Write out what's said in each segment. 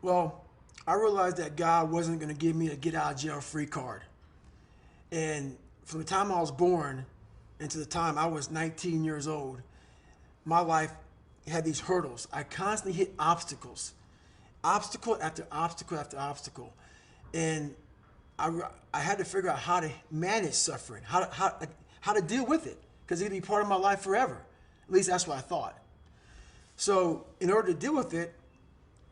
Well, I realized that God wasn't going to give me a get out of jail free card. And from the time I was born and to the time I was 19 years old, my life had these hurdles. I constantly hit obstacles, obstacle after obstacle after obstacle. And I had to figure out how to manage suffering, how to deal with it, because it'd be part of my life forever. At least that's what I thought. So in order to deal with it,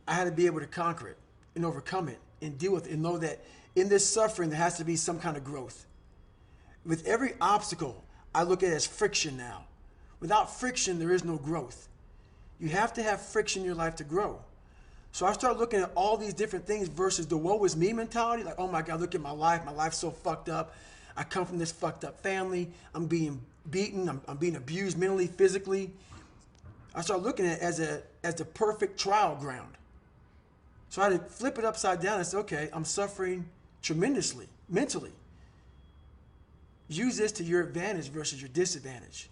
I had to be able to conquer it and overcome it and deal with it and know that in this suffering, there has to be some kind of growth. With every obstacle, I look at it as friction now. Without friction, there is no growth. You have to have friction in your life to grow. So I started looking at all these different things versus the woe is me mentality. Like, oh my God, look at my life. My life's so fucked up. I come from this fucked up family. I'm being beaten. I'm being abused mentally, physically. I started looking at it as the perfect trial ground. So I had to flip it upside down and say, okay, I'm suffering tremendously, mentally. Use this to your advantage versus your disadvantage.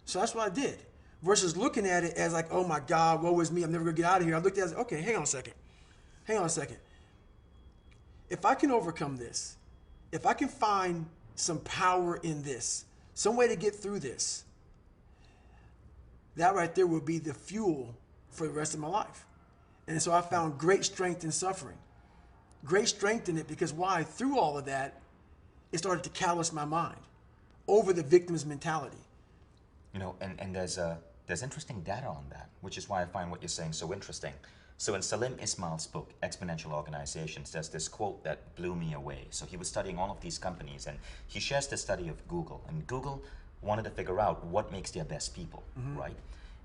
So that's what I did. Versus looking at it as like, oh my God, woe is me, I'm never gonna get out of here. I looked at it as, okay, hang on a second. Hang on a second. If I can overcome this, if I can find some power in this, some way to get through this, that right there will be the fuel for the rest of my life. And so I found great strength in suffering. Great strength in it because why? Through all of that, it started to callous my mind over the victim's mentality. You know, and there's interesting data on that, which is why I find what you're saying so interesting. So in Salim Ismail's book, Exponential Organizations, there's this quote that blew me away. So he was studying all of these companies, and he shares the study of Google. And Google wanted to figure out what makes their best people, right?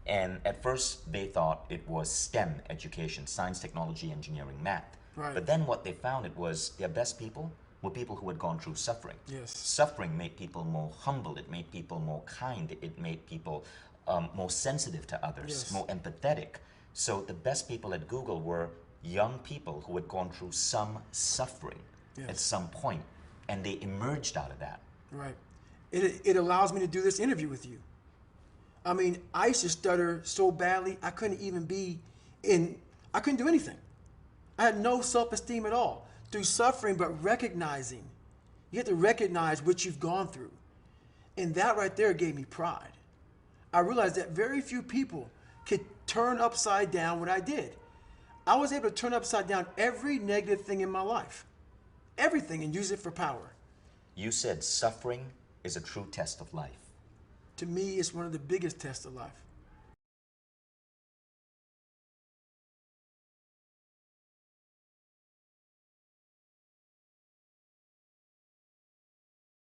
And at first, they thought it was STEM education, science, technology, engineering, math. Right. But then what they found it was their best people were people who had gone through suffering. Yes. Suffering made people more humble. It made people more kind. It made people more sensitive to others, Yes. more empathetic. So the best people at Google were young people who had gone through some suffering Yes. at some point, and they emerged out of that. Right. It allows me to do this interview with you. I mean, I used to stutter so badly, I couldn't do anything. I had no self-esteem at all. Through suffering, but recognizing, you have to recognize what you've gone through. And that right there gave me pride. I realized that very few people could turn upside down what I did. I was able to turn upside down every negative thing in my life. Everything, and use it for power. You said suffering is a true test of life. To me, it's one of the biggest tests of life.